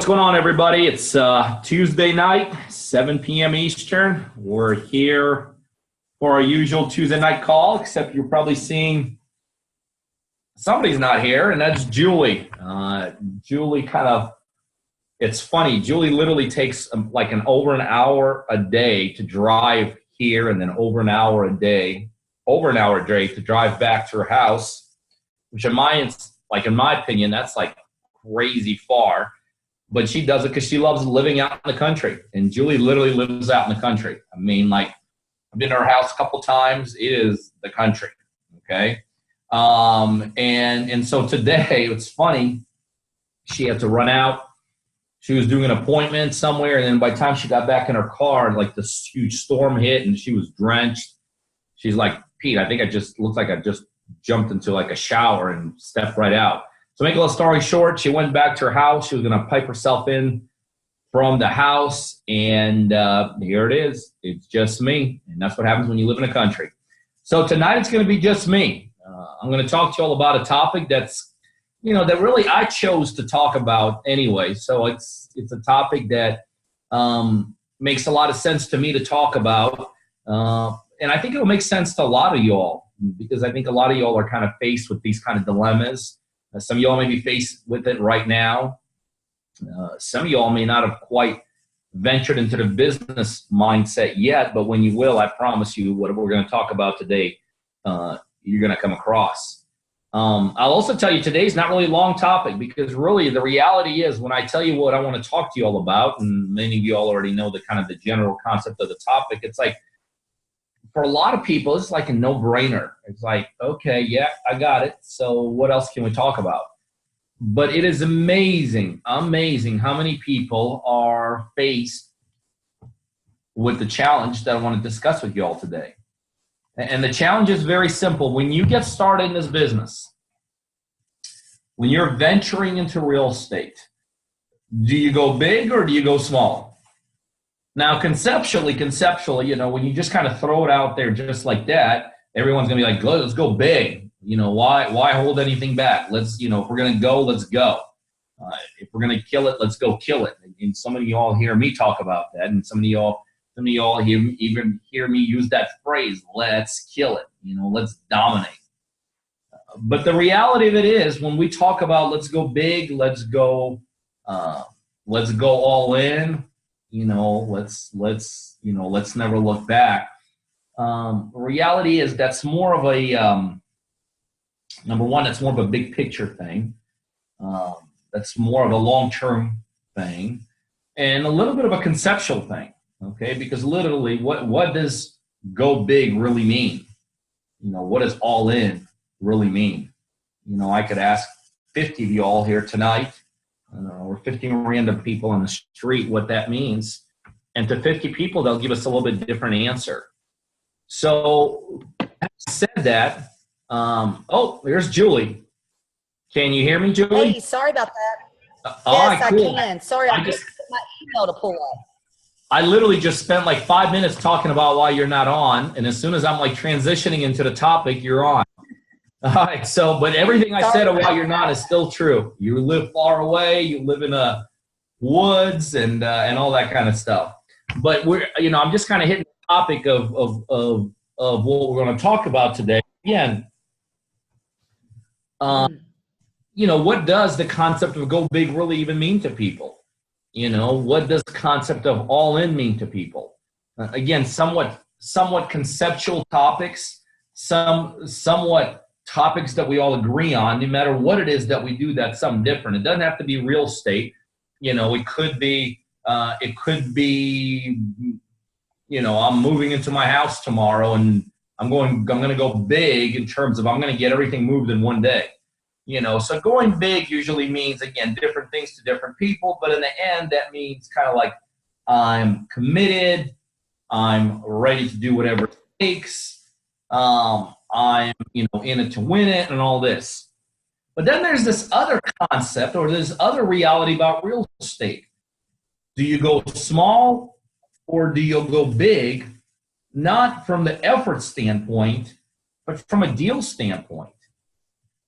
What's going on, everybody? It's Tuesday night, 7 p.m. Eastern. We're here for our usual Tuesday night call, except you're probably seeing somebody's not here, and that's Julie. Julie it's funny. Julie literally takes like over an hour a day to drive here, and then over an hour a day to drive back to her house, which in my opinion, that's like crazy far. But she does it because she loves living out in the country. And Julie literally lives out in the country. I mean, like, I've been to her house a couple times. It is the country, okay? And so today, it's funny, she had to run out. She was doing an appointment somewhere, and then by the time she got back in her car, like this huge storm hit, and she was drenched. She's like, Pete, I think looked like I just jumped into like a shower and stepped right out. So make a long story short, she went back to her house. She was going to pipe herself in from the house, and here it is. It's just me, and that's what happens when you live in a country. So tonight it's going to be just me. I'm going to talk to you all about a topic that's, that really I chose to talk about anyway. So it's a topic that makes a lot of sense to me to talk about, and I think it'll make sense to a lot of y'all, because I think a lot of y'all are kind of faced with these kind of dilemmas. Some of y'all may be faced with it right now. Some of y'all may not have quite ventured into the business mindset yet, but when you will, I promise you, what we're going to talk about today, you're going to come across. I'll also tell you today's not really a long topic, because really the reality is when I tell you what I want to talk to you all about, and many of you all already know the general concept of the topic, it's like, for a lot of people, it's like a no-brainer. It's like, okay, yeah, I got it. So what else can we talk about? But it is amazing how many people are faced with the challenge that I want to discuss with you all today. And the challenge is very simple. When you get started in this business, when you're venturing into real estate, do you go big or do you go small? Now, conceptually, when you just kind of throw it out there just like that, everyone's going to be like, let's go big. Why hold anything back? Let's, if we're going to go, let's go. If we're going to kill it, let's go kill it. And some of you all hear me talk about that. And some of y'all even hear me use that phrase, let's kill it, let's dominate. But the reality of it is, when we talk about let's go big, let's go all in, let's never look back. Reality is that's more of a, number one, that's more of a big picture thing. That's more of a long-term thing, and a little bit of a conceptual thing, okay? Because literally, what does go big really mean? What does all in really mean? I could ask 50 of you all here tonight, or 50 random people on the street what that means. And to 50 people, they'll give us a little bit different answer. So, having said that, there's Julie. Can you hear me, Julie? Hey, sorry about that. Yes, cool. I can. Sorry, I just put my email to pull up. I literally just spent like 5 minutes talking about why you're not on, and as soon as I'm like transitioning into the topic, you're on. All right, but everything I said while you're not is still true. You live far away, you live in the woods and all that kind of stuff. But I'm just kind of hitting the topic of what we're going to talk about today. Again, what does the concept of go big really even mean to people? What does the concept of all in mean to people? Again, somewhat conceptual topics, somewhat topics that we all agree on. No matter what it is that we do, that's something different. It doesn't have to be real estate. It could be, I'm moving into my house tomorrow, and I'm going to go big in terms of I'm going to get everything moved in one day. So going big usually means, again, different things to different people, but in the end, that means kind of like I'm committed, I'm ready to do whatever it takes, I'm, in it to win it and all this. But then there's this other concept, or this other reality about real estate. Do you go small or do you go big? Not from the effort standpoint, but from a deal standpoint.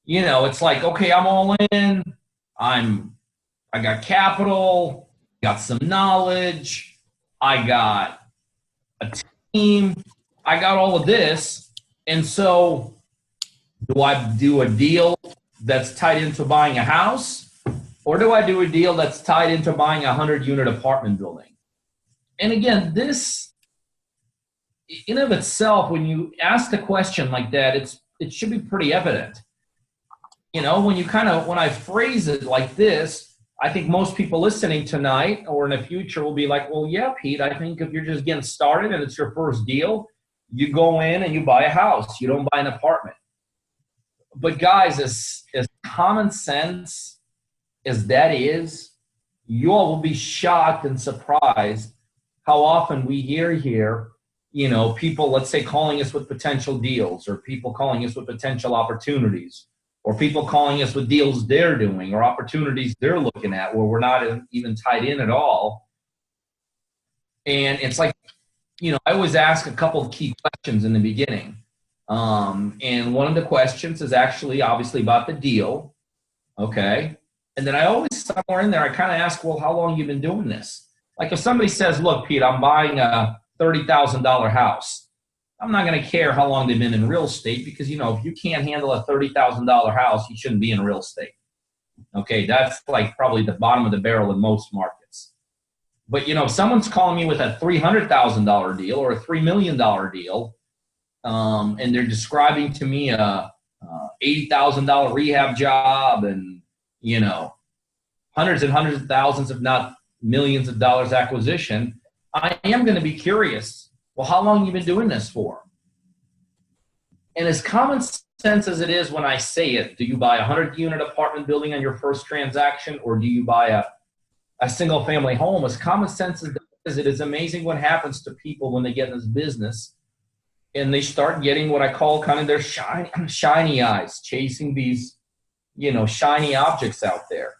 It's like, okay, I'm all in. I I got capital, got some knowledge, I got a team, I got all of this. And so do I do a deal that's tied into buying a house, or do I do a deal that's tied into buying a 100-unit apartment building? And again, this in of itself, when you ask the question like that, it should be pretty evident. You know, when I phrase it like this, I think most people listening tonight or in the future will be like, well, yeah, Pete, I think if you're just getting started and it's your first deal, you go in and you buy a house. You don't buy an apartment. But guys, as common sense as that is, you all will be shocked and surprised how often we hear here, you know, people, let's say, calling us with potential deals, or people calling us with potential opportunities, or people calling us with deals they're doing or opportunities they're looking at where we're not even tied in at all. And it's like, you know, I always ask a couple of key questions in the beginning. And one of the questions is actually obviously about the deal. Okay. And then I always, somewhere in there, I kind of ask, well, how long have you been doing this? Like if somebody says, look, Pete, I'm buying a $30,000 house. I'm not going to care how long they've been in real estate, because, you know, if you can't handle a $30,000 house, you shouldn't be in real estate. Okay. That's like probably the bottom of the barrel in most markets. But, you know, if someone's calling me with a $300,000 deal or a $3 million deal, and they're describing to me a $80,000 rehab job and, you know, hundreds and hundreds of thousands, if not millions of dollars acquisition, I am going to be curious. Well, how long have you been doing this for? And as common sense as it is when I say it, do you buy a 100-unit apartment building on your first transaction, or do you buy a single-family home? As common sense as it is amazing what happens to people when they get in this business and they start getting what I call kind of their shiny eyes, chasing these, you know, shiny objects out there.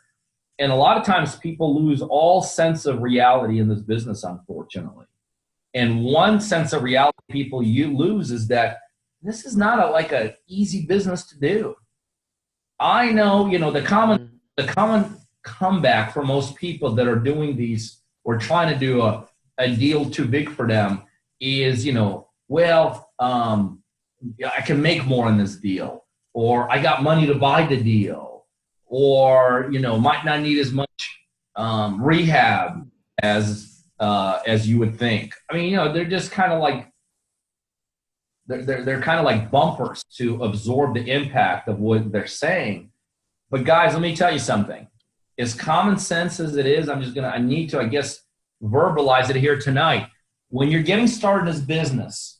And a lot of times people lose all sense of reality in this business, unfortunately. And one sense of reality you lose is that this is not like a easy business to do. I know, you know, the common comeback for most people that are doing these or trying to do a deal too big for them is, you know, well, I can make more in this deal, or I got money to buy the deal, or, you know, might not need as much rehab as you would think. I mean, you know, they're just kind of like, they're kind of like bumpers to absorb the impact of what they're saying. But guys, let me tell you something. As common sense as it is, I need to, I guess, verbalize it here tonight. When you're getting started in this business,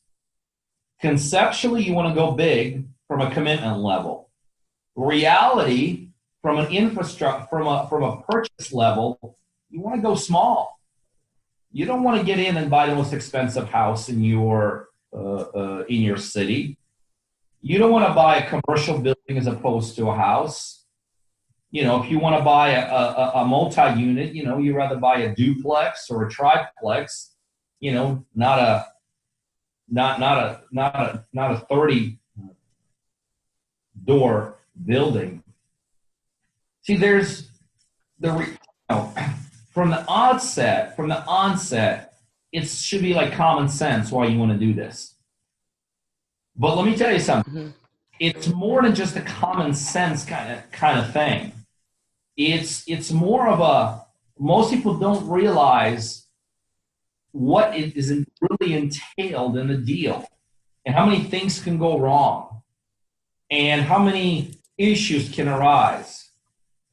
conceptually, you want to go big from a commitment level. Reality, from an infrastructure, from a purchase level, you want to go small. You don't want to get in and buy the most expensive house in your city. You don't want to buy a commercial building as opposed to a house. You know, if you want to buy a multi-unit, you know, you rather buy a duplex or a triplex. You know, not a 30-door building. See, there's from the onset, it should be like common sense why you want to do this. But let me tell you something. Mm-hmm. It's more than just a common sense kind of thing. It's more of most people don't realize what it is really entailed in the deal, and how many things can go wrong, and how many issues can arise.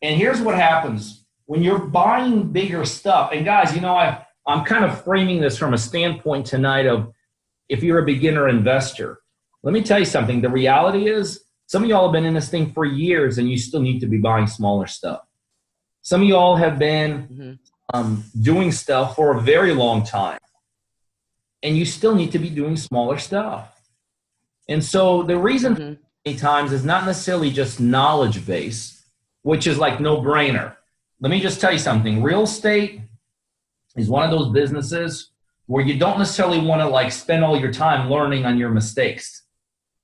And here's what happens when you're buying bigger stuff. And guys, you know, I'm kind of framing this from a standpoint tonight of if you're a beginner investor. Let me tell you something. The reality is some of y'all have been in this thing for years and you still need to be buying smaller stuff. Some of y'all have been doing stuff for a very long time and you still need to be doing smaller stuff. And so the reason many times is not necessarily just knowledge base, which is like no brainer. Let me just tell you something. Real estate is one of those businesses where you don't necessarily want to like spend all your time learning on your mistakes.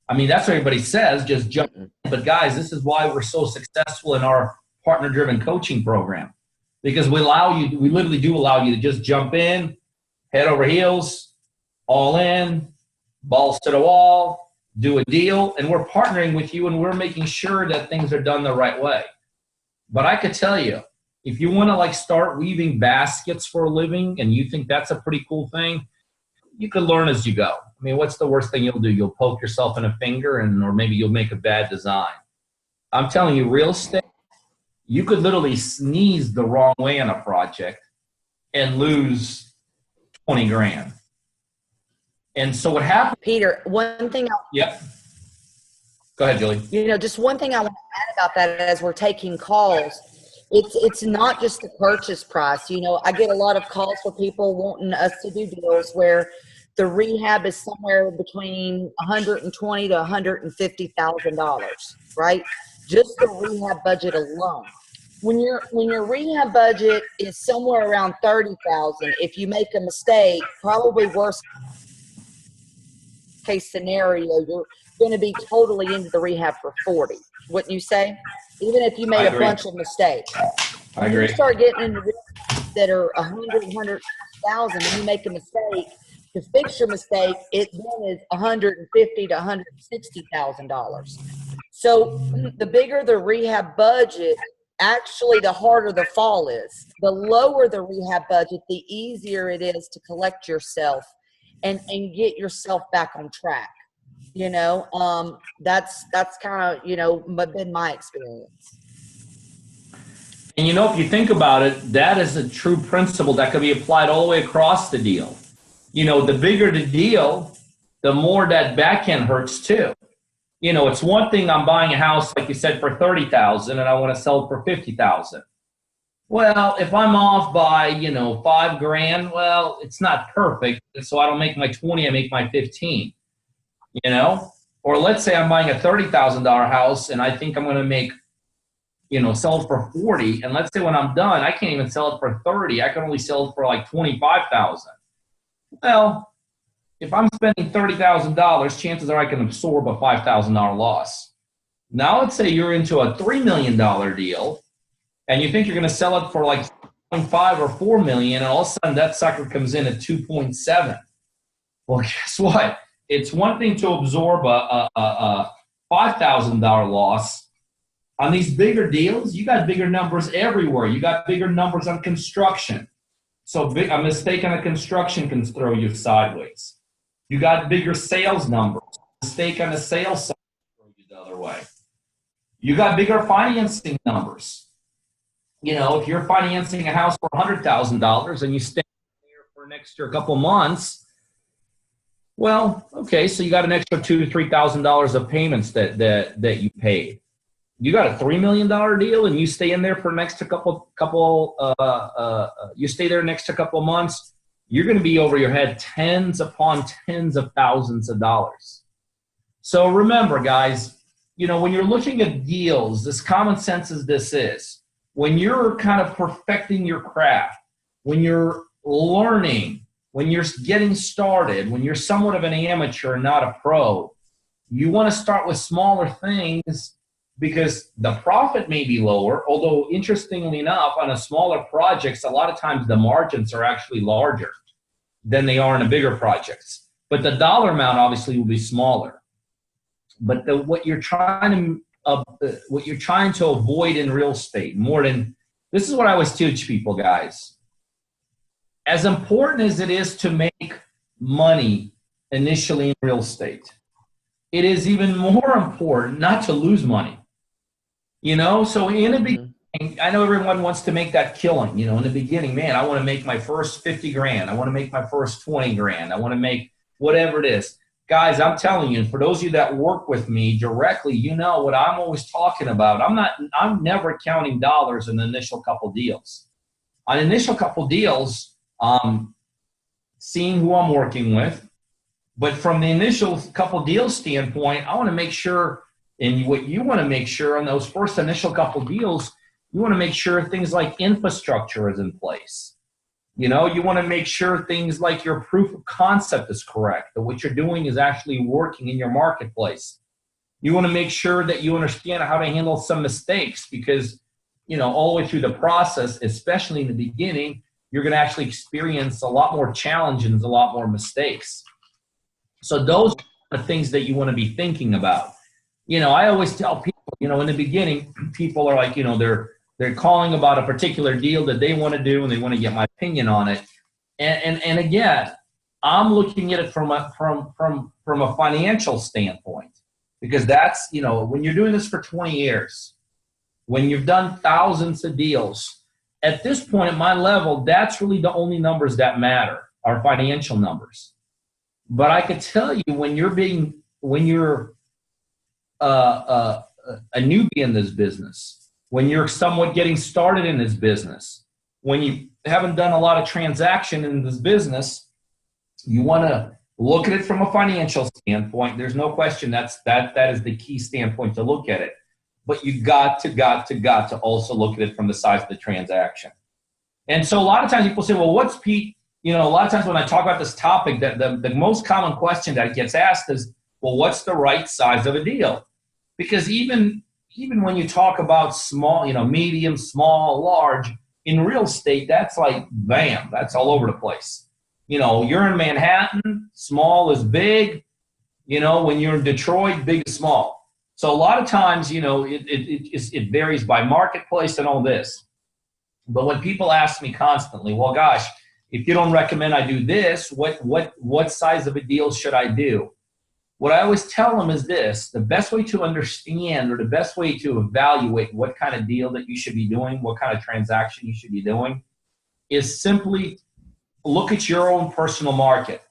I mean, that's what everybody says, just jump in. But guys, this is why we're so successful in our partner-driven coaching program. because we literally do allow you to just jump in, head over heels, all in, balls to the wall, do a deal, and we're partnering with you and we're making sure that things are done the right way. But I could tell you, if you want to like start weaving baskets for a living and you think that's a pretty cool thing, you can learn as you go. I mean, what's the worst thing you'll do? You'll poke yourself in a finger or maybe you'll make a bad design. I'm telling you, real estate, you could literally sneeze the wrong way on a project and lose 20 grand. And so what happened? Peter, one thing, Yep. Go ahead, Julie. just one thing I want to add about that as we're taking calls, it's not just the purchase price. I get a lot of calls for people wanting us to do deals where the rehab is somewhere between $120,000 to $150,000, right? Just the rehab budget alone. When your rehab budget is somewhere around $30,000, if you make a mistake, probably worst case scenario, you're going to be totally into the rehab for 40. Wouldn't you say? Even if you made a bunch of mistakes. I agree. When you start getting into rehabs that are 100,000, and you make a mistake, to fix your mistake, it then is $150,000 to $160,000. So the bigger the rehab budget, actually the harder the fall is. The lower the rehab budget, the easier it is to collect yourself and get yourself back on track. That's kind of, been my experience. And if you think about it, that is a true principle that could be applied all the way across the deal. The bigger the deal, the more that back end hurts too. It's one thing I'm buying a house, like you said, for $30,000 and I want to sell it for $50,000. Well, if I'm off by, $5,000, well, it's not perfect. So I don't make my 20, I make my 15, or let's say I'm buying a $30,000 house and I think I'm going to make, sell it for 40. And let's say when I'm done, I can't even sell it for 30. I can only sell it for like 25,000. Well, if I'm spending $30,000, chances are I can absorb a $5,000 loss. Now let's say you're into a $3 million deal and you think you're going to sell it for like 2.5 or 4 million, and all of a sudden that sucker comes in at 2.7. Well, guess what? It's one thing to absorb a $5,000 loss. On these bigger deals, you got bigger numbers everywhere. You got bigger numbers on construction. So a mistake on a construction can throw you sideways. You got bigger sales numbers. A mistake on the sales side can throw you the other way. You got bigger financing numbers. If you're financing a house for $100,000 and you stay there for an extra couple months, well, okay, so you got an extra $2,000 to $3,000 of payments that you paid. You got a $3 million deal and you stay in there for an extra you stay there next to a couple of months, you're going to be over your head tens upon tens of thousands of dollars. So remember, guys, when you're looking at deals, as common sense as this is, when you're kind of perfecting your craft, when you're learning, when you're getting started, when you're somewhat of an amateur, not a pro, you want to start with smaller things because the profit may be lower, although interestingly enough, on a smaller projects, a lot of times the margins are actually larger than they are in the bigger projects. But the dollar amount obviously will be smaller. But what you're trying to avoid in real estate, this is what I always teach people, guys. As important as it is to make money initially in real estate, it is even more important not to lose money. So in the beginning, I know everyone wants to make that killing, in the beginning, man, I want to make my first 50 grand. I want to make my first 20 grand. I want to make whatever it is. Guys, I'm telling you, for those of you that work with me directly, what I'm always talking about. I'm never counting dollars in the initial couple deals. On initial couple deals, seeing who I'm working with, but from the initial couple deals standpoint, I want to make sure, and what you want to make sure on those first initial couple deals, you want to make sure things like infrastructure is in place. You want to make sure things like your proof of concept is correct, that what you're doing is actually working in your marketplace. You want to make sure that you understand how to handle some mistakes, because all the way through the process, especially in the beginning, you're going to actually experience a lot more challenges, a lot more mistakes. So those are the things that you want to be thinking about. I always tell people, in the beginning, people are like, they're calling about a particular deal that they want to do and they want to get my opinion on it. And again, I'm looking at it from a financial standpoint, because that's, when you're doing this for 20 years, when you've done thousands of deals, at this point at my level, that's really the only numbers that matter, are financial numbers. But I could tell you, when you're a newbie in this business, when you're somewhat getting started in this business, when you haven't done a lot of transaction in this business, you want to look at it from a financial standpoint. There's no question that is the key standpoint to look at it. But you got to also look at it from the size of the transaction. And so a lot of times people say, well, what's Pete? A lot of times when I talk about this topic, that the most common question that gets asked is, well, what's the right size of a deal? Because even when you talk about small, medium, small, large, in real estate, that's like, bam, that's all over the place. You're in Manhattan, small is big. When you're in Detroit, big is small. So a lot of times, it varies by marketplace and all this. But when people ask me constantly, well, gosh, if you don't recommend I do this, what size of a deal should I do? What I always tell them is this: the best way to understand, or the best way to evaluate what kind of deal that you should be doing, what kind of transaction you should be doing, is simply look at your own personal market.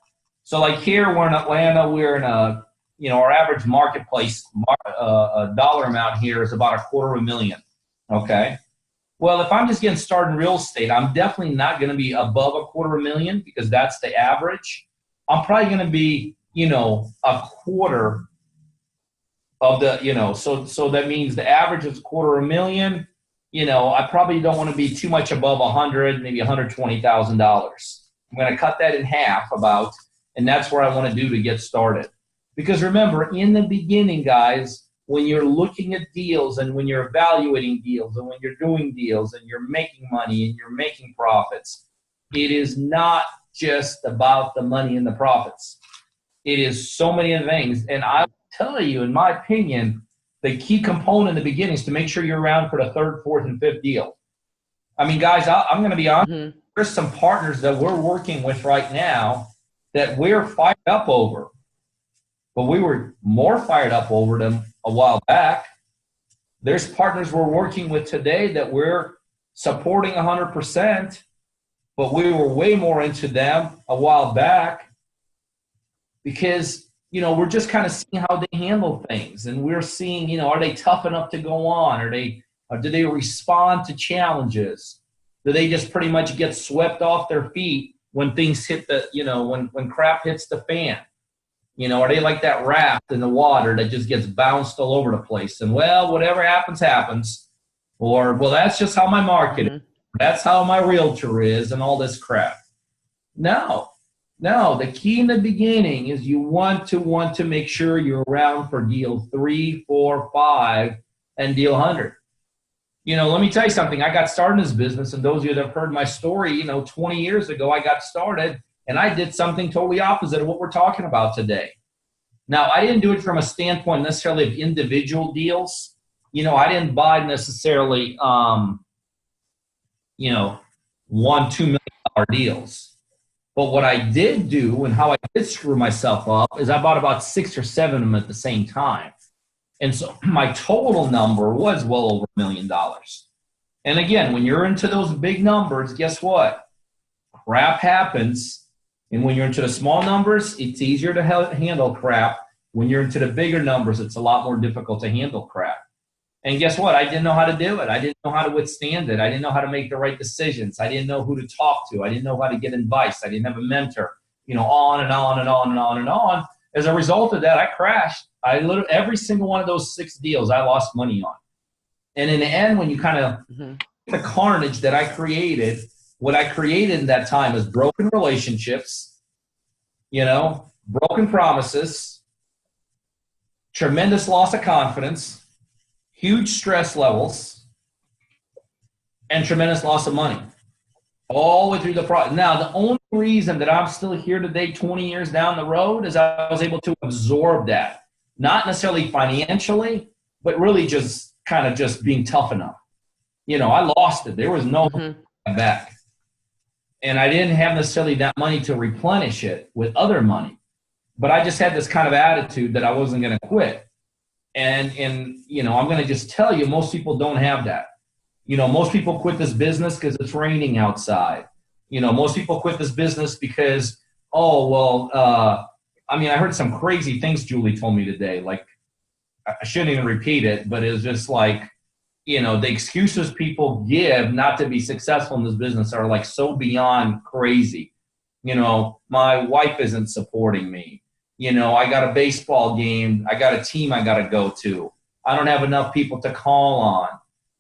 So like here, we're in Atlanta, we're in our average marketplace dollar amount here is about $250,000. Okay. Well, if I'm just getting started in real estate, I'm definitely not going to be above $250,000, because that's the average. I'm probably going to be, a quarter of the, so that means the average is $250,000. I probably don't want to be too much above $100,000, maybe $120,000. I'm going to cut that in half about, and that's where I want to do to get started. Because remember, in the beginning, guys, when you're looking at deals and when you're evaluating deals and when you're doing deals and you're making money and you're making profits, it is not just about the money and the profits. It is so many things. And I will tell you, in my opinion, the key component in the beginning is to make sure you're around for the third, fourth, and fifth deal. I mean, guys, I'm going to be honest. Mm-hmm. There's some partners that we're working with right now that we're fired up over. But we were more fired up over them a while back. There's partners we're working with today that we're supporting 100%, but we were way more into them a while back because, we're just kind of seeing how they handle things. And we're seeing, are they tough enough to go on? Or do they respond to challenges? Do they just pretty much get swept off their feet when things hit the, when crap hits the fan? Are they like that raft in the water that just gets bounced all over the place? And, well, whatever happens, happens. Or, well, that's just how my market is. That's how my realtor is and all this crap. No. The key in the beginning is you want to make sure you're around for deal 3, 4, 5, and deal 100. Let me tell you something. I got started in this business, and those of you that have heard my story, 20 years ago I got started. And I did something totally opposite of what we're talking about today. Now, I didn't do it from a standpoint necessarily of individual deals. I didn't buy necessarily, $1, $2 million deals. But what I did do and how I did screw myself up is I bought about 6 or 7 of them at the same time. And so my total number was well over $1 million. And again, when you're into those big numbers, guess what? Crap happens. And when you're into the small numbers, it's easier to handle crap. When you're into the bigger numbers, it's a lot more difficult to handle crap. And guess what? I didn't know how to do it. I didn't know how to withstand it. I didn't know how to make the right decisions. I didn't know who to talk to. I didn't know how to get advice. I didn't have a mentor, on and on and on and on and on. As a result of that, I crashed. Every single one of those 6 deals, I lost money on. And in the end, when you kind of the carnage that I created, what I created in that time is broken relationships, broken promises, tremendous loss of confidence, huge stress levels, and tremendous loss of money all the way through the process. Now, the only reason that I'm still here today, 20 years down the road, is I was able to absorb that. Not necessarily financially, but really just kind of just being tough enough. You know, I lost it. There was no back. And I didn't have necessarily that money to replenish it with other money. But I just had this kind of attitude that I wasn't going to quit. And you know, I'm going to just tell you, most people don't have that. You know, most people quit this business because it's raining outside. You know, most people quit this business because, oh, well, I mean, I heard some crazy things Julie told me today. Like, I shouldn't even repeat it, but it was just like, you know, the excuses people give not to be successful in this business are like so beyond crazy. You know, my wife isn't supporting me. You know, I got a baseball game. I got a team I got to go to. I don't have enough people to call on.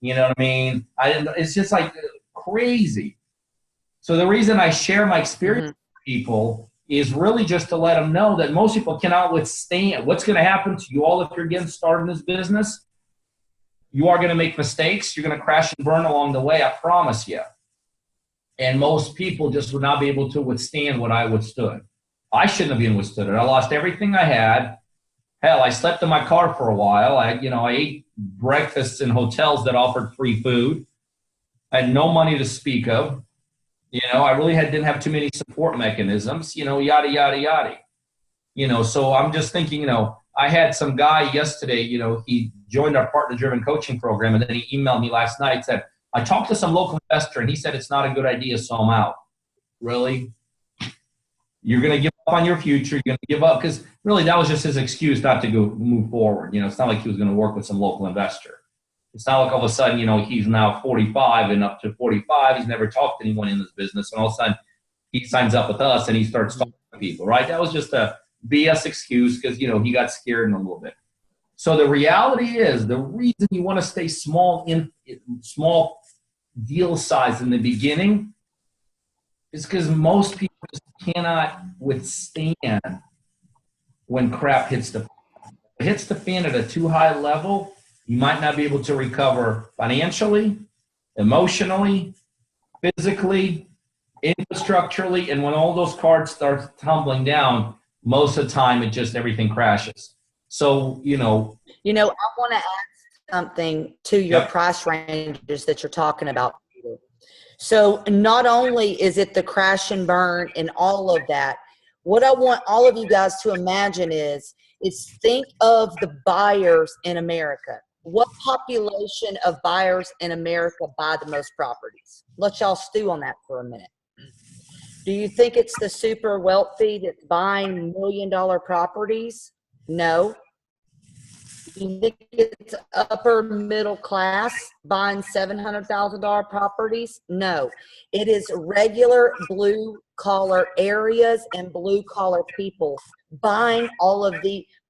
You know what I mean? It's just like crazy. So the reason I share my experience with people is really just to let them know that most people cannot withstand what's going to happen to you all if you're getting started in this business. You are going to make mistakes. You're going to crash and burn along the way, I promise you. And most people just would not be able to withstand what I withstood. I shouldn't have been withstood it. I lost everything I had. Hell, I slept in my car for a while. I ate breakfasts in hotels that offered free food. I had no money to speak of. You know, I really didn't have too many support mechanisms, you know, yada, yada, yada. You know, so I'm just thinking, you know, I had some guy yesterday, you know, he joined our partner-driven coaching program, and then he emailed me last night, said, I talked to some local investor, and he said it's not a good idea, so I'm out. Really? You're going to give up on your future. You're going to give up because really that was just his excuse not to go move forward. You know, it's not like he was going to work with some local investor. It's not like all of a sudden, you know, he's now 45 and up to 45. He's never talked to anyone in this business. And all of a sudden he signs up with us and he starts talking to people, right? That was just a BS excuse because, you know, he got scared in a little bit. So the reality is the reason you want to stay small deal size in the beginning is because most people just cannot withstand when crap hits the fan. If it hits the fan at a too high level, you might not be able to recover financially, emotionally, physically, infrastructurally, and when all those cards start tumbling down, most of the time everything crashes. So, I want to add something to your price ranges that you're talking about, Peter. So not only is it the crash and burn and all of that, what I want all of you guys to imagine is think of the buyers in America. What population of buyers in America buy the most properties? Let y'all stew on that for a minute. Do you think it's the super wealthy that's buying $1 million properties? No. Do you think it's upper middle class buying $700,000 properties? No. It is regular blue collar areas and blue collar people buying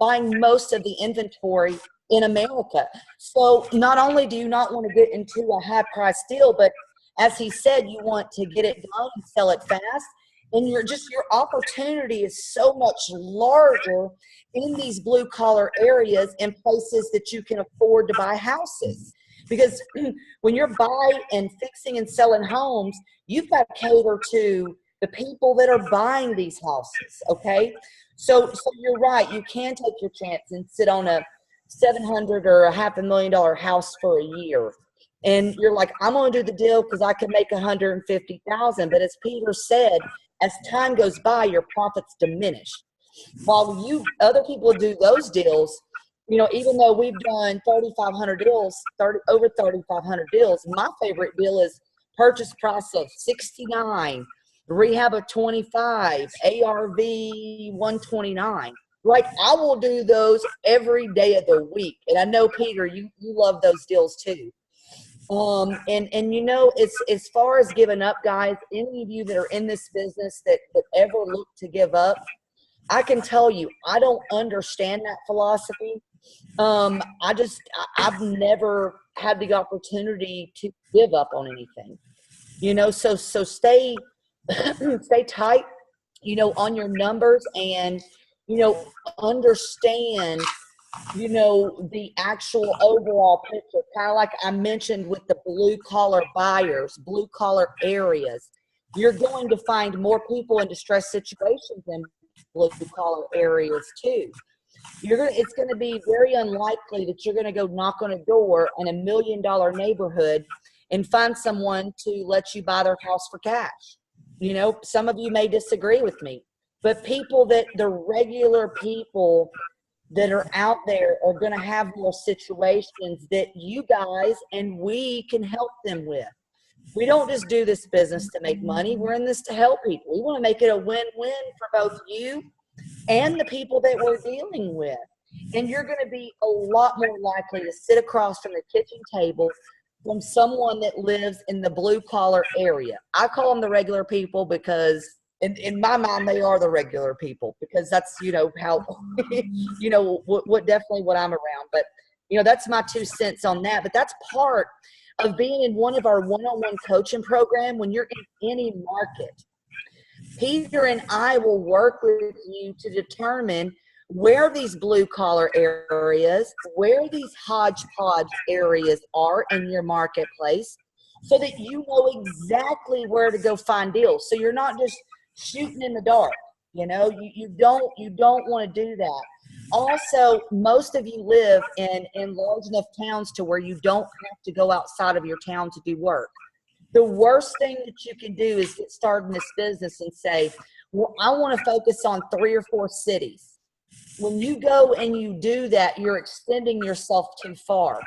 most of the inventory in America. So not only do you not want to get into a high price deal, but as he said, you want to get it done and sell it fast. And your opportunity is so much larger in these blue collar areas and places that you can afford to buy houses. Because when you're buying and fixing and selling homes, you've got to cater to the people that are buying these houses. Okay. So you're right. You can take your chance and sit on a $700,000 or a $500,000 house for a year. And you're like, I'm going to do the deal because I can make $150,000. But as Peter said, as time goes by, your profits diminish. While other people do those deals, even though we've done 3,500 deals, over 3,500 deals, my favorite deal is purchase price of 69, rehab of 25, ARV 129. Like, I will do those every day of the week. And I know, Peter, you love those deals too. It's as far as giving up, guys, any of you that are in this business that ever look to give up, I can tell you, I don't understand that philosophy. I've never had the opportunity to give up on anything, so stay, stay tight, on your numbers and, understand you know, the actual overall picture, kind of like I mentioned with the blue collar buyers, blue collar areas. You're going to find more people in distressed situations in blue collar areas too. It's going to be very unlikely that you're going to go knock on a door in $1 million neighborhood and find someone to let you buy their house for cash. You know, some of you may disagree with me, but the regular people that are out there are going to have more situations that you guys and we can help them with. We don't just do this business to make money. We're in this to help people. We want to make it a win-win for both you and the people that we're dealing with. And you're going to be a lot more likely to sit across from the kitchen table from someone that lives in the blue collar area. I call them the regular people because in my mind, they are the regular people, because that's, you know, how, you know, what definitely what I'm around. But, you know, that's my 2 cents on that. But that's part of being in one of our one-on-one coaching program. When you're in any market, Peter and I will work with you to determine where these blue collar areas, where these hodgepodge areas are in your marketplace, so that you know exactly where to go find deals. So you're not just shooting in the dark. You know, you don't want to do that. Also, most of you live in large enough towns to where you don't have to go outside of your town to do work. The worst thing that you can do is get started in this business and say, well, I want to focus on 3 or 4 cities. When you go and you do that, you're extending yourself too far.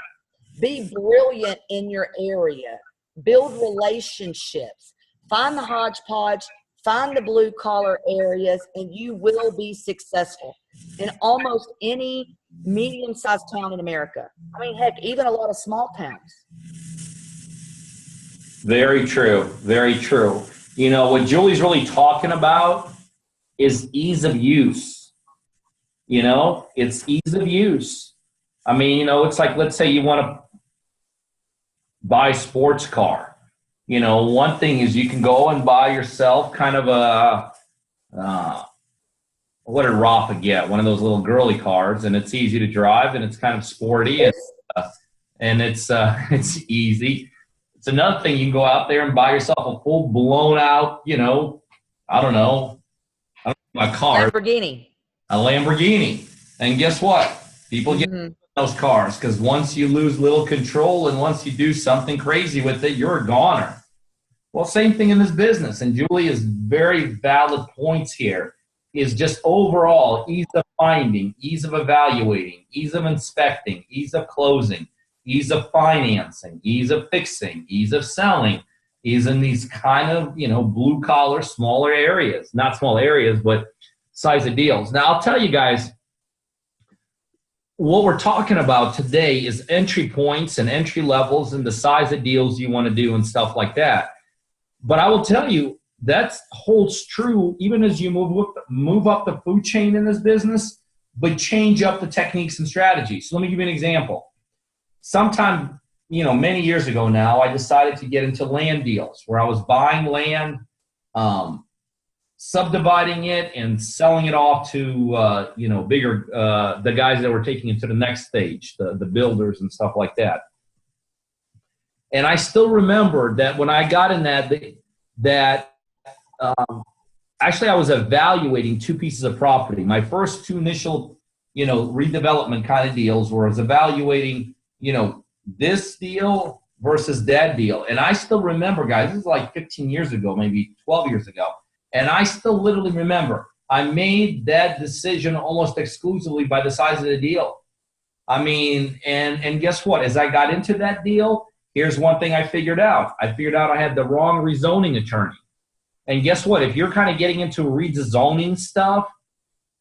Be brilliant in your area. Build relationships. Find the hodgepodge. Find the blue collar areas, and you will be successful in almost any medium-sized town in America. I mean, heck, even a lot of small towns. Very true. Very true. You know, what Julie's really talking about is ease of use. You know, it's ease of use. I mean, you know, it's like, let's say you want to buy a sports car. You know, one thing is you can go and buy yourself kind of what did Rafa get? One of those little girly cars, and it's easy to drive, and it's kind of sporty, and it's easy. It's another thing, you can go out there and buy yourself a full blown out, you know, I don't know a car. Lamborghini. A Lamborghini. And guess what? People get those cars because once you lose little control and once you do something crazy with it, you're a goner. Well, same thing in this business. And Julie is very valid points here, is just overall ease of finding, ease of evaluating, ease of inspecting, ease of closing, ease of financing, ease of fixing, ease of selling, ease in these kind of, you know, blue collar, smaller areas, not small areas, but size of deals. Now, I'll tell you guys, what we're talking about today is entry points and entry levels and the size of deals you want to do and stuff like that. But I will tell you, that holds true even as you move up the food chain in this business, but change up the techniques and strategies. So let me give you an example. Sometime, you know, many years ago now, I decided to get into land deals where I was buying land, subdividing it and selling it off to, you know, bigger, the guys that were taking it to the next stage, the builders and stuff like that. And I still remember that when I got in actually I was evaluating 2 pieces of property. My first 2 initial, you know, redevelopment kind of deals where I was evaluating, you know, this deal versus that deal. And I still remember, guys, this is like 15 years ago, maybe 12 years ago. And I still literally remember I made that decision almost exclusively by the size of the deal. I mean, and guess what? As I got into that deal, here's one thing I figured out. I figured out I had the wrong rezoning attorney. And guess what? If you're kind of getting into rezoning stuff,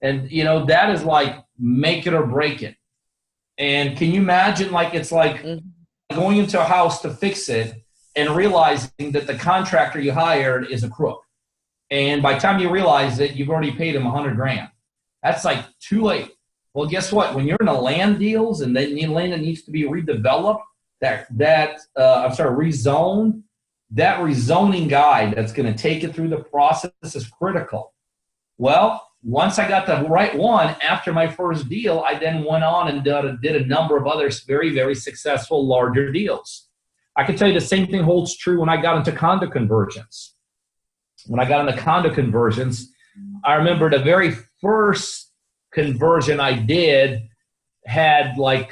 and, you know, that is like make it or break it. And can you imagine, like, it's like going into a house to fix it and realizing that the contractor you hired is a crook. And by the time you realize it, you've already paid him $100,000. That's like too late. Well, guess what? When you're in a land deals and then land that needs to be redeveloped, rezoned, that rezoning guy that's going to take it through the process is critical. Well, once I got the right one after my first deal, I then went on and did a number of other very, very successful larger deals. I can tell you the same thing holds true when I got into condo conversions. When I got into condo conversions, I remember the very first conversion I did had like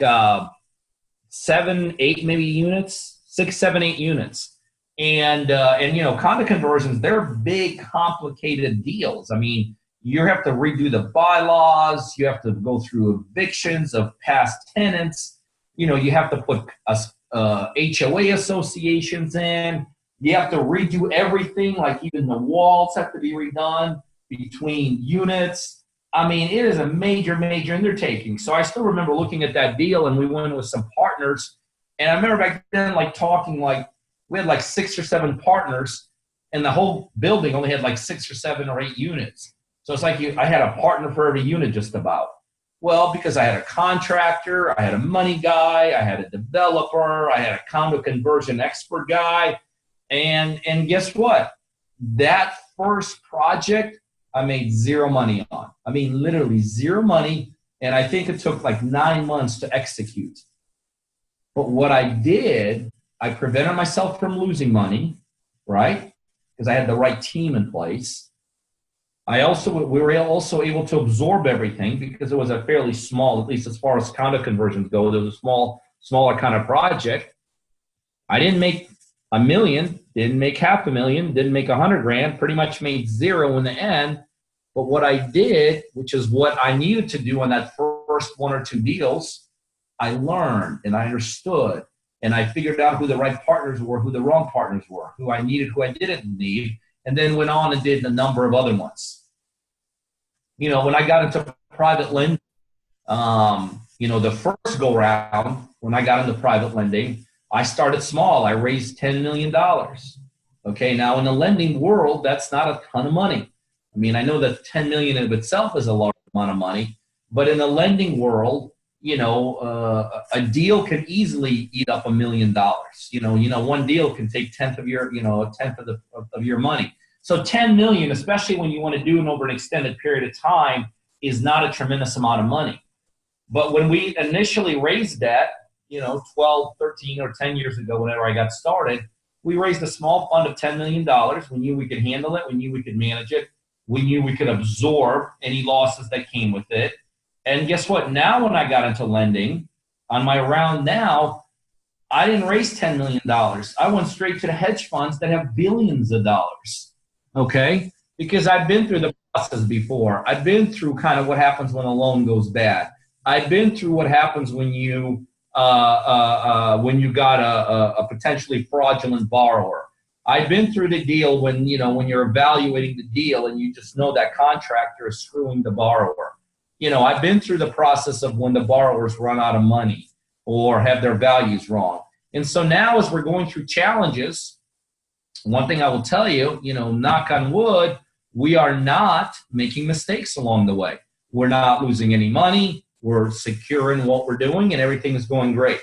7, 8 maybe units, 6, 7, 8 units. And you know, condo conversions, they're big, complicated deals. I mean, you have to redo the bylaws. You have to go through evictions of past tenants. You know, you have to put HOA associations in. You have to redo everything, like even the walls have to be redone between units. I mean, it is a major, major undertaking. So I still remember looking at that deal, and we went with some partners. And I remember back then, like talking, like we had like 6 or 7 partners, and the whole building only had like 6 or 7 or 8 units. So it's like I had a partner for every unit just about. Well, because I had a contractor, I had a money guy, I had a developer, I had a condo conversion expert guy. And guess what? That first project, I made 0 money on. I mean, literally 0 money. And I think it took like 9 months to execute. But what I did, I prevented myself from losing money, right? Because I had the right team in place. We were also able to absorb everything because it was a fairly small, at least as far as condo conversions go, there was a smaller kind of project. I didn't make $1 million, didn't make $500,000, didn't make $100,000, pretty much made 0 in the end. But what I did, which is what I needed to do on that first 1 or 2 deals, I learned and I understood and I figured out who the right partners were, who the wrong partners were, who I needed, who I didn't need, and then went on and did a number of other ones. You know, when I got into private lending, you know, the first go round, when I got into private lending, I started small. I raised $10 million. Okay, now in the lending world, that's not a ton of money. I mean, I know that $10 million of itself is a large amount of money, but in the lending world, you know, a deal can easily eat up $1 million. You know, one deal can take a tenth of your money. So 10 million, especially when you want to do it over an extended period of time, is not a tremendous amount of money. But when we initially raised that, you know, 12, 13, or 10 years ago, whenever I got started, we raised a small fund of $10 million. We knew we could handle it. We knew we could manage it. We knew we could absorb any losses that came with it. And guess what? Now when I got into lending, on my round now, I didn't raise $10 million. I went straight to the hedge funds that have billions of dollars. Okay? Because I've been through the process before. I've been through kind of what happens when a loan goes bad. I've been through what happens when you got a potentially fraudulent borrower. I've been through the deal when you're evaluating the deal and you just know that contractor is screwing the borrower. You know, I've been through the process of when the borrowers run out of money or have their values wrong. And so now as we're going through challenges, one thing I will tell you, you know, knock on wood, we are not making mistakes along the way. We're not losing any money. We're secure in what we're doing and everything is going great.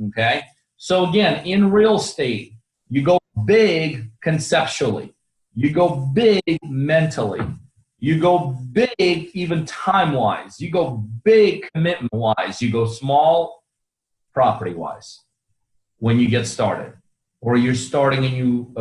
Okay? So again, in real estate, you go big conceptually. You go big mentally. You go big even time-wise. You go big commitment-wise. You go small property-wise when you get started. Or you're starting a new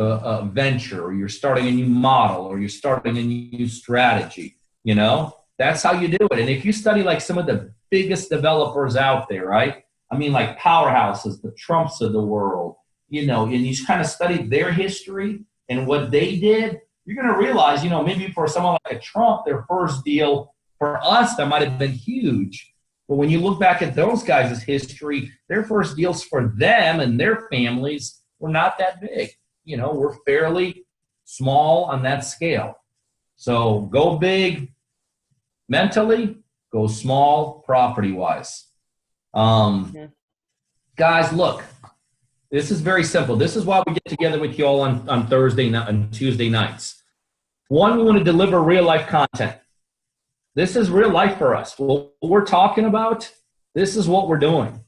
venture, or you're starting a new model, or you're starting a new strategy. You know, that's how you do it. And if you study like some of the biggest developers out there, right? I mean, like powerhouses, the Trumps of the world, you know, and you kind of study their history and what they did, you're going to realize, you know, maybe for someone like a Trump, their first deal for us, that might have been huge. But when you look back at those guys' history, their first deals for them and their families were not that big. You know, we're fairly small on that scale. So go big mentally, go small property-wise. Guys, look, this is very simple. This is why we get together with you all on Thursday and Tuesday nights. One, we want to deliver real-life content. This is real life for us. What we're talking about, this is what we're doing.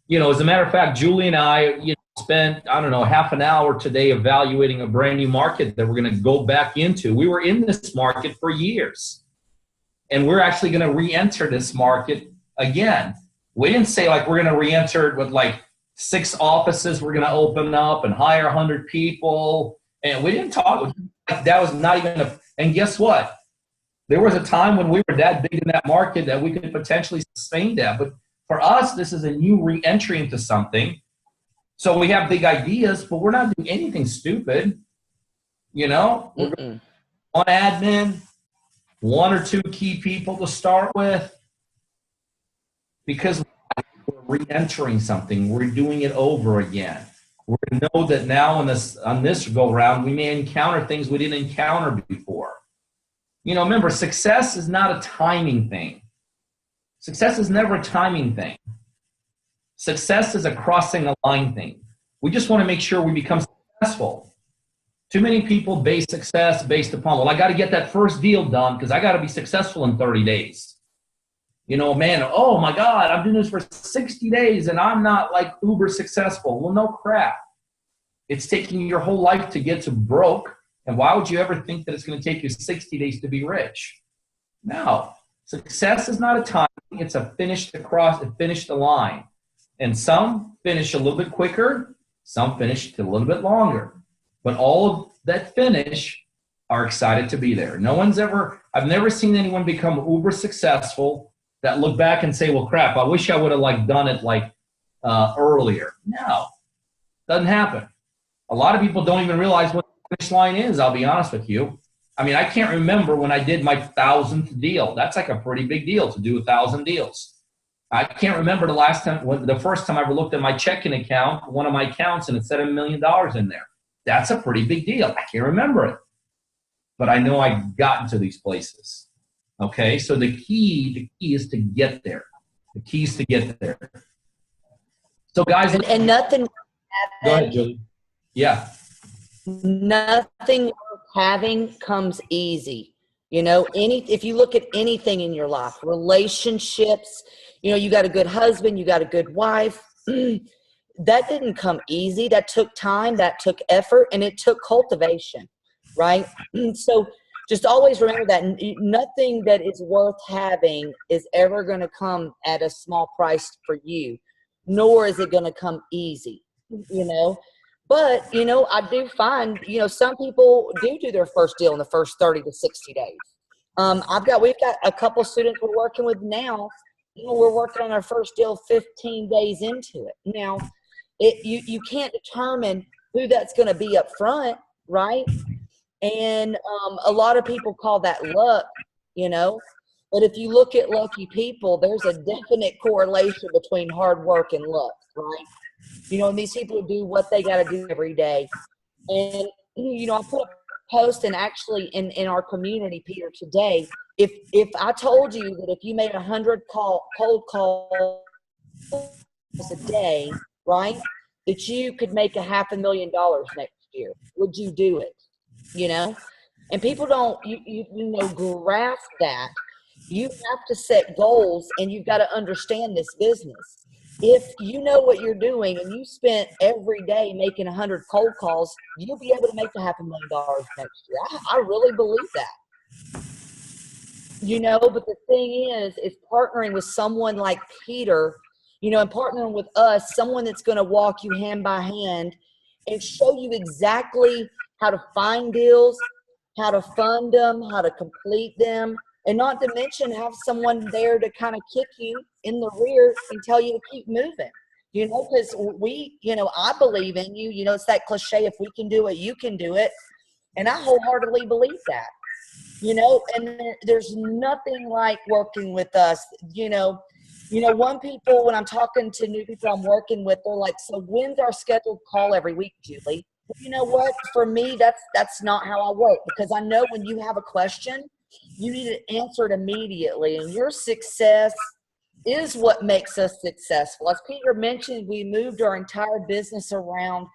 You know, as a matter of fact, Julie and I, spent, I don't know, half an hour today evaluating a brand new market that we're going to go back into. We were in this market for years. And we're actually going to re-enter this market again. We didn't say like we're going to re-enter it with like 6 offices we're going to open up and hire 100 people. And we didn't talk, that was not even and guess what? There was a time when we were that big in that market that we could potentially sustain that. But for us, this is a new re-entry into something. So we have big ideas, but we're not doing anything stupid. You know, one admin, 1 or 2 key people to start with, because we're re-entering something. We're doing it over again. We know that now on this go round, we may encounter things we didn't encounter before. You know, remember, success is not a timing thing. Success is never a timing thing. Success is a crossing a line thing. We just want to make sure we become successful. Too many people base success based upon, well, I got to get that first deal done because I got to be successful in 30 days. You know, man, oh my God, I'm doing this for 60 days and I'm not like uber successful. Well, no crap. It's taking your whole life to get to broke. And why would you ever think that it's going to take you 60 days to be rich? No. Success is not a time. It's a finish the line. And some finish a little bit quicker. Some finish a little bit longer. But all of that finish are excited to be there. I've never seen anyone become uber successful that look back and say, well, crap, I wish I would have like done it like earlier. No, doesn't happen. A lot of people don't even realize what the finish line is, I'll be honest with you. I mean, I can't remember when I did my 1,000th deal. That's like a pretty big deal to do 1,000 deals. I can't remember the first time I ever looked at my checking account, one of my accounts, and it said $1 million in there. That's a pretty big deal. I can't remember it. But I know I've gotten to these places. Okay, so the key is to get there. The key is to get there. So guys, and nothing. Go ahead, Julie. Yeah. Nothing worth having comes easy. You know, if you look at anything in your life, relationships, you know, you got a good husband, you got a good wife. That didn't come easy. That took time, that took effort, and it took cultivation, right? So just always remember that nothing that is worth having is ever going to come at a small price for you, nor is it going to come easy, you know. But, you know, I do find, you know, some people do their first deal in the first 30 to 60 days. We've got a couple students we're working with now. You know, we're working on our first deal 15 days into it. Now, you can't determine who that's going to be up front, right? And a lot of people call that luck, you know. But if you look at lucky people, there's a definite correlation between hard work and luck, right? You know, and these people do what they got to do every day. And, you know, I put a post and actually in our community, Peter, today, if I told you that if you made 100 cold calls a day, right, that you could make $500,000 next year, would you do it? You know, and people don't, you know, grasp that. You have to set goals and you've got to understand this business. If you know what you're doing and you spent every day making 100 cold calls, you'll be able to make $500,000 next year. I really believe that. You know, but the thing is partnering with someone like Peter, you know, and partnering with us, someone that's going to walk you hand by hand and show you exactly how to find deals, how to fund them, how to complete them, and not to mention have someone there to kind of kick you in the rear and tell you to keep moving. You know, because you know, I believe in you. You know, it's that cliche, if we can do it, you can do it. And I wholeheartedly believe that. You know, and there's nothing like working with us. You know, when I'm talking to new people I'm working with, they're like, so when's our scheduled call every week, Julie? You know what? For me, that's not how I work, because I know when you have a question, you need it answered immediately, and your success is what makes us successful. As Peter mentioned, we moved our entire business around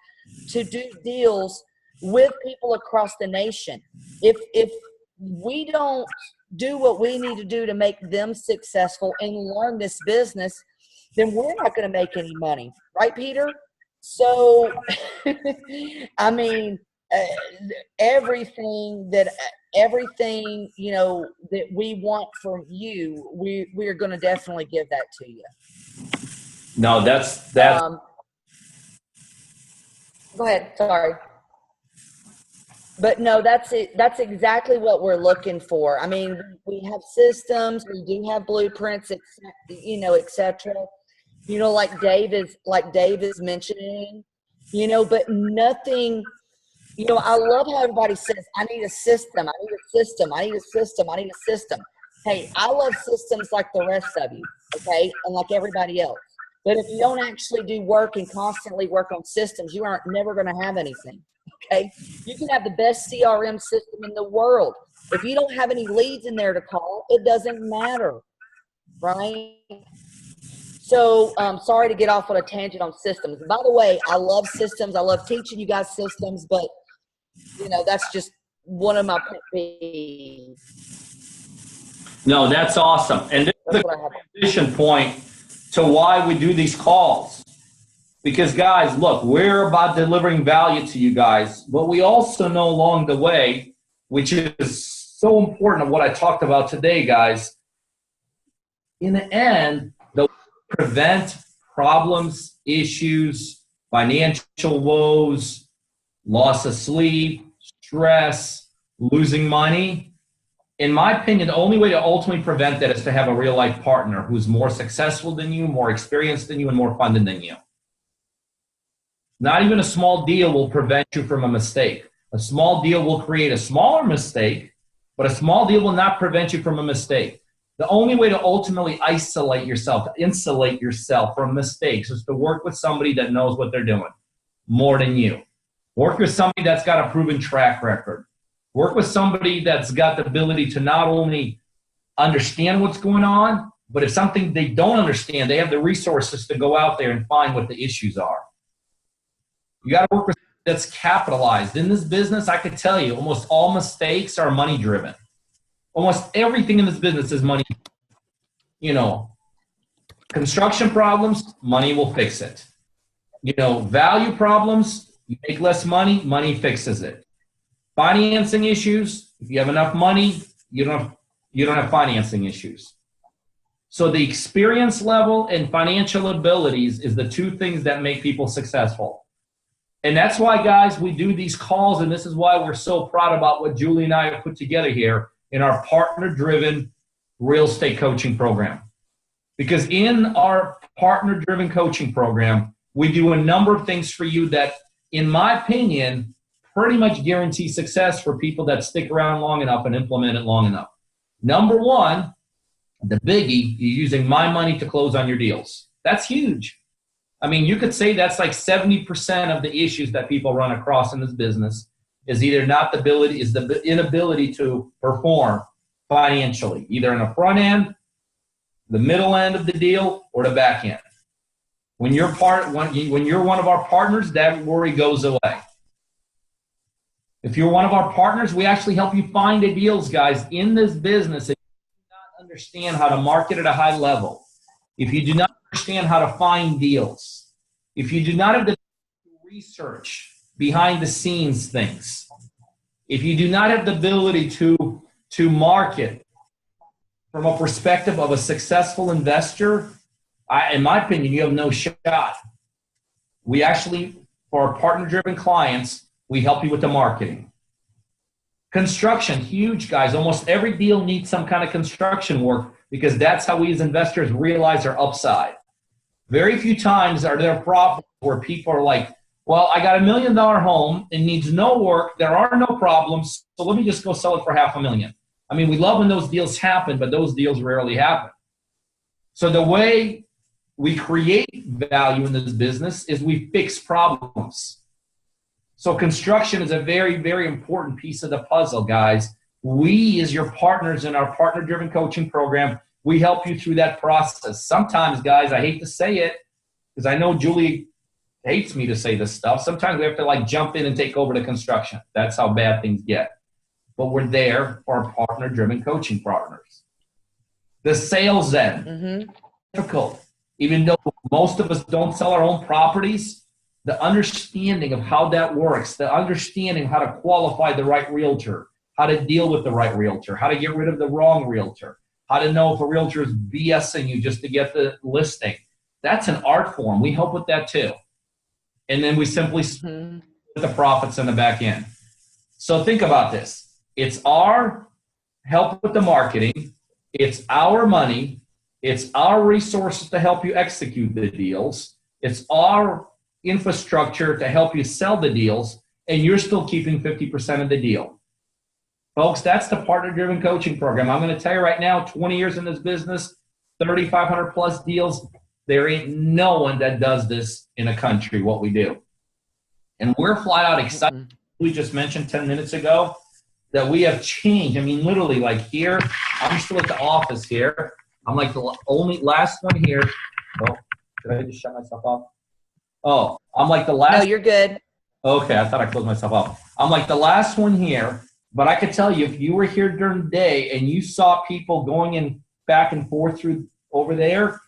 to do deals with people across the nation. If we don't do what we need to do to make them successful and learn this business, then we're not going to make any money, right, Peter? So, I mean, everything that everything, that we want from you, we are going to definitely give that to you. No, that's Go ahead. Sorry. But no, that's it. That's exactly what we're looking for. I mean, we have systems, we do have blueprints, et cetera. Like Dave is mentioning, but nothing. I love how everybody says, I need a system, I need a system, I need a system, I need a system. Hey, I love systems like the rest of you, okay, and like everybody else. But if you don't actually do work and constantly work on systems, you aren't never going to have anything, okay? You can have the best CRM system in the world. If you don't have any leads in there to call, it doesn't matter, right? So sorry to get off on a tangent on systems. By the way, I love systems. I love teaching you guys systems, but that's just one of my pet peeves. No, that's awesome. And this is a transition point to why we do these calls. Because guys, look, we're about delivering value to you guys, but we also know along the way, which is so important of what I talked about today, guys, in the end, the prevent problems, issues, financial woes, loss of sleep, stress, losing money. In my opinion, the only way to ultimately prevent that is to have a real life partner who's more successful than you, more experienced than you, and more funded than you. Not even a small deal will prevent you from a mistake. A small deal will create a smaller mistake, but a small deal will not prevent you from a mistake. The only way to ultimately insulate yourself from mistakes is to work with somebody that knows what they're doing more than you. Work with somebody that's got a proven track record. Work with somebody that's got the ability to not only understand what's going on, but if something they don't understand, they have the resources to go out there and find what the issues are. You got to work with somebody that's capitalized. In this business, I could tell you, almost all mistakes are money driven. Almost everything in this business is money. Construction problems, money will fix it. Value problems, you make less money, money fixes it. Financing issues, if you have enough money, you don't have financing issues. So the experience level and financial abilities is the two things that make people successful. And that's why, guys, we do these calls, and this is why we're so proud about what Julie and I have put together here in our partner-driven real estate coaching program. Because in our partner-driven coaching program, we do a number of things for you that, in my opinion, pretty much guarantee success for people that stick around long enough and implement it long enough. Number one, the biggie, you're using my money to close on your deals. That's huge. I mean, you could say that's like 70% of the issues that people run across in this business is either the inability to perform financially, either in the front end, the middle end of the deal, or the back end. When you're one of our partners, that worry goes away. If you're one of our partners, we actually help you find the deals, guys, in this business. If you do not understand how to market at a high level, if you do not understand how to find deals, if you do not have the research behind the scenes things, if you do not have the ability to market from a perspective of a successful investor, in my opinion, you have no shot. We actually, for our partner-driven clients, we help you with the marketing. Construction, huge, guys. Almost every deal needs some kind of construction work because that's how we as investors realize our upside. Very few times are there problems where people are like, well, I got $1 million home. It needs no work. There are no problems. So let me just go sell it for $500,000. I mean, we love when those deals happen, but those deals rarely happen. So the way we create value in this business is we fix problems. So construction is a very, very important piece of the puzzle, guys. We, as your partners in our partner-driven coaching program, we help you through that process. Sometimes, guys, I hate to say it because I know Julie hates me to say this stuff. Sometimes we have to jump in and take over the construction. That's how bad things get. But we're there for our partner-driven coaching partners. The sales end, difficult. Even though most of us don't sell our own properties, the understanding of how that works, the understanding how to qualify the right realtor, how to deal with the right realtor, how to get rid of the wrong realtor, how to know if a realtor is BSing you just to get the listing. That's an art form. We help with that too. And then we simply split the profits in the back end. So think about this. It's our help with the marketing. It's our money. It's our resources to help you execute the deals. It's our infrastructure to help you sell the deals, and you're still keeping 50% of the deal. Folks, that's the partner-driven coaching program. I'm going to tell you right now, 20 years in this business, 3,500 plus deals, there ain't no one that does this in a country, what we do. And we're flat out excited. We just mentioned 10 minutes ago that we have changed. I mean, literally, like here, I'm still at the office here. I'm like the only last one here. Oh, did I just shut myself off? Oh, I'm like the last. No, you're good. Okay, I thought I closed myself off. I'm like the last one here, but I could tell you if you were here during the day and you saw people going in back and forth through over there,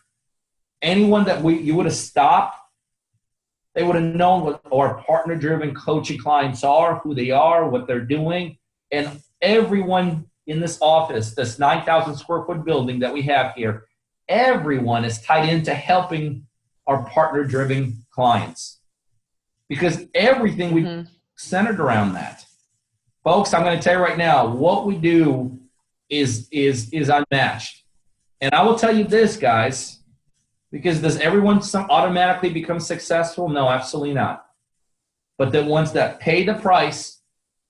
anyone that you would have stopped, they would have known what our partner-driven coaching clients are, who they are, what they're doing. And everyone in this office, this 9,000 square foot building that we have here, everyone is tied into helping our partner-driven clients. Because everything we centered around that. Folks, I'm going to tell you right now, what we do is unmatched. And I will tell you this, guys, because does everyone automatically become successful? No, absolutely not. But the ones that pay the price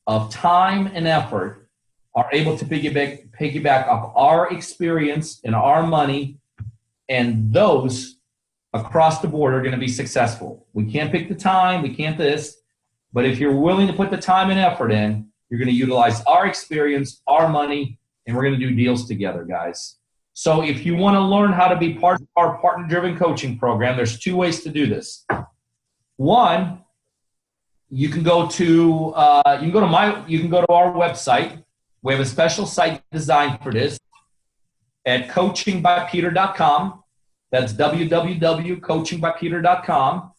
of time and effort are able to piggyback off our experience and our money, and those across the board are going to be successful. We can't pick the time, we can't this, but if you're willing to put the time and effort in, you're going to utilize our experience, our money, and we're going to do deals together, guys. So if you want to learn how to be part of our partner-driven coaching program, there's two ways to do this. One, you can go to our website. We have a special site designed for this at coachingbypeter.com. That's www.coachingbypeter.com.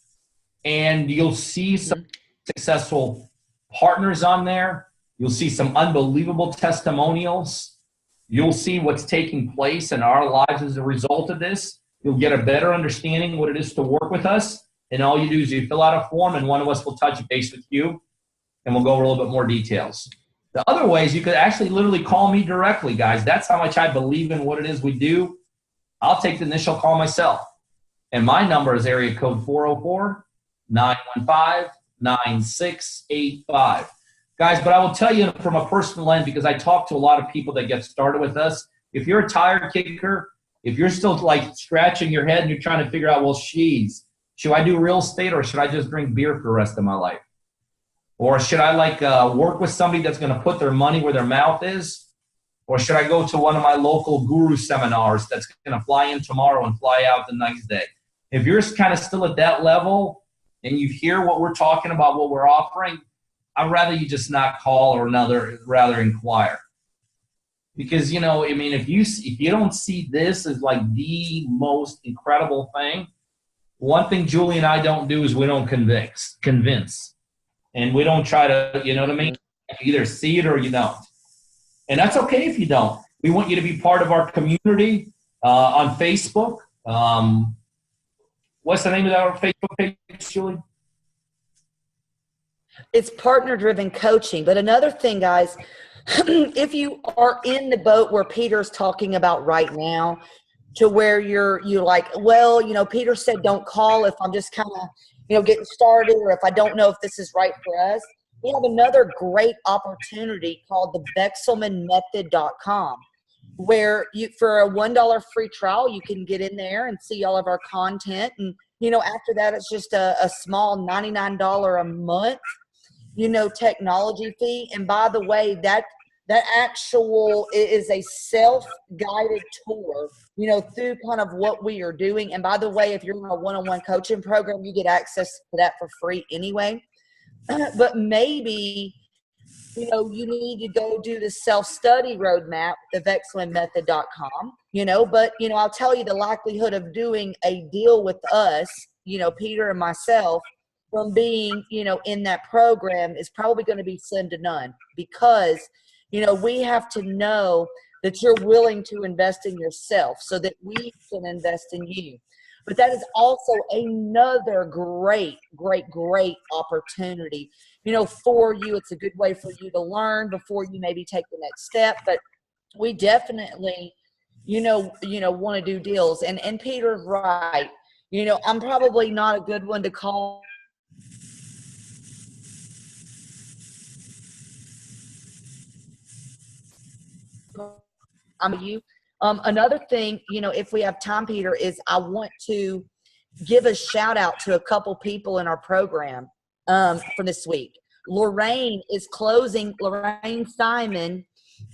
And you'll see some successful partners on there. You'll see some unbelievable testimonials. You'll see what's taking place in our lives as a result of this. You'll get a better understanding what it is to work with us. And all you do is you fill out a form, and one of us will touch base with you, and we'll go over a little bit more details. The other way is you could actually literally call me directly, guys. That's how much I believe in what it is we do. I'll take the initial call myself. And my number is area code 404-915-9685. Guys, but I will tell you from a personal end, because I talk to a lot of people that get started with us, if you're a tire kicker, if you're still like scratching your head and you're trying to figure out, well, should I do real estate or should I just drink beer for the rest of my life? Or should I work with somebody that's going to put their money where their mouth is? Or should I go to one of my local guru seminars that's going to fly in tomorrow and fly out the next day? If you're kind of still at that level and you hear what we're talking about, what we're offering, I'd rather you just not call or rather inquire. Because, if you don't see this as like the most incredible thing, one thing Julie and I don't do is we don't convince. And we don't try to, you know what I mean? You either see it or you don't. And that's okay if you don't. We want you to be part of our community on Facebook. What's the name of our Facebook page, Julie? It's partner-driven coaching. But another thing, guys, if you are in the boat where Peter's talking about right now, to where you're like, well, Peter said don't call if I'm just kind of, getting started, or if I don't know if this is right for us. We have another great opportunity called the BexelmanMethod.com, where for a $1 free trial, you can get in there and see all of our content. And, after that, it's just a small $99 a month, technology fee. And by the way, that actual is a self-guided tour, through kind of what we are doing. And by the way, if you're in a one-on-one coaching program, you get access to that for free anyway. But maybe, you need to go do the self-study roadmap, the VexelmanMethod.com, but, I'll tell you the likelihood of doing a deal with us, Peter and myself, from being, in that program is probably going to be slim to none, because we have to know that you're willing to invest in yourself so that we can invest in you. But that is also another great, great, great opportunity, for you. It's a good way for you to learn before you maybe take the next step. But we definitely, want to do deals. And Peter's right. I'm probably not a good one to call. You. Another thing, if we have time, Peter, is I want to give a shout out to a couple people in our program for this week. Lorraine Simon,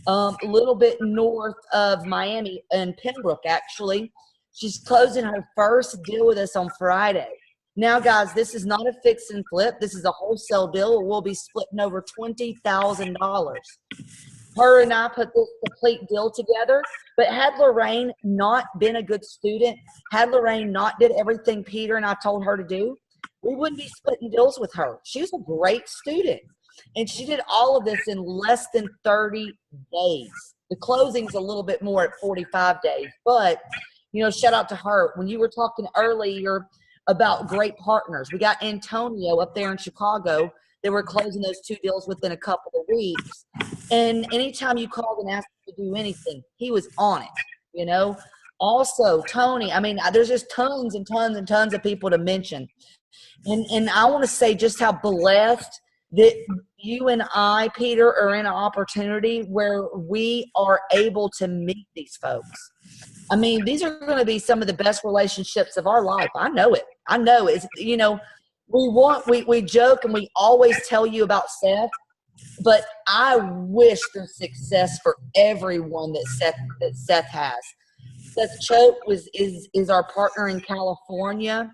a little bit north of Miami in Pembroke, actually. She's closing her first deal with us on Friday. Now, guys, this is not a fix and flip. This is a wholesale deal. We'll be splitting over $20,000. Her and I put this complete deal together. But had Lorraine not been a good student, had Lorraine not did everything Peter and I told her to do, we wouldn't be splitting deals with her. She was a great student. And she did all of this in less than 30 days. The closing's a little bit more at 45 days. But, shout out to her. When you were talking earlier about great partners, we got Antonio up there in Chicago. They were closing those 2 deals within a couple of weeks. And anytime you called and asked him to do anything, he was on it, Also, Tony, there's just tons and tons and tons of people to mention. And I want to say just how blessed that you and I, Peter, are in an opportunity where we are able to meet these folks. These are going to be some of the best relationships of our life. I know it. It's, we joke and we always tell you about Seth, but I wish the success for everyone that Seth has. Seth Choate is our partner in California.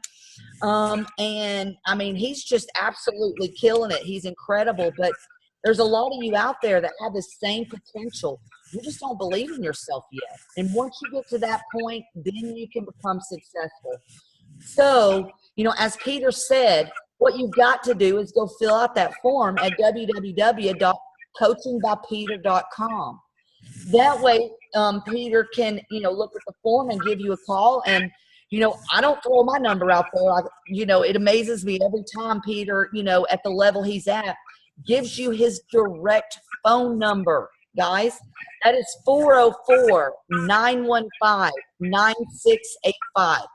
And he's just absolutely killing it. He's incredible, but there's a lot of you out there that have the same potential. You just don't believe in yourself yet. And once you get to that point, then you can become successful. So, as Peter said, what you've got to do is go fill out that form at www.coachingbypeter.com. That way, Peter can, look at the form and give you a call. And, I don't throw my number out there. It amazes me every time Peter, at the level he's at, gives you his direct phone number, guys. That is 404-915-9685.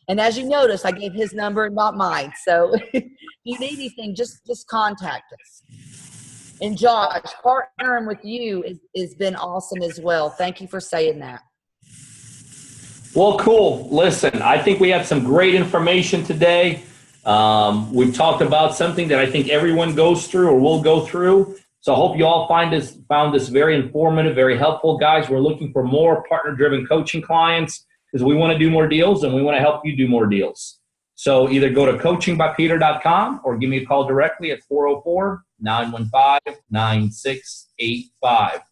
And as you notice, I gave his number and not mine. So if you need anything, just contact us. And Josh, partnering with you has been awesome as well. Thank you for saying that. Well, cool. Listen, I think we had some great information today. We've talked about something that I think everyone goes through or will go through. So I hope you all found this very informative, very helpful. Guys, we're looking for more partner-driven coaching clients because we want to do more deals and we want to help you do more deals. So either go to coachingbypeter.com or give me a call directly at 404-915-9685.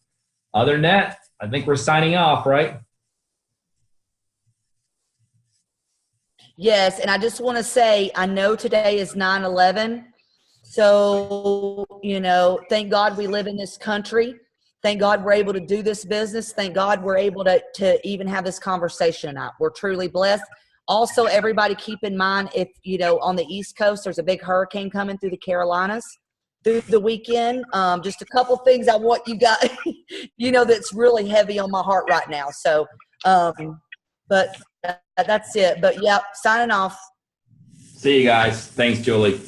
Other than that, I think we're signing off, right? Yes, and I just want to say, I know today is 9/11, so, thank God we live in this country. Thank God we're able to do this business. Thank God we're able to even have this conversation tonight. We're truly blessed. Also, everybody keep in mind, if, on the East Coast, there's a big hurricane coming through the Carolinas through the weekend. Just a couple things I want you guys, that's really heavy on my heart right now. So, but that's it. But yeah, signing off. See you guys. Thanks, Julie.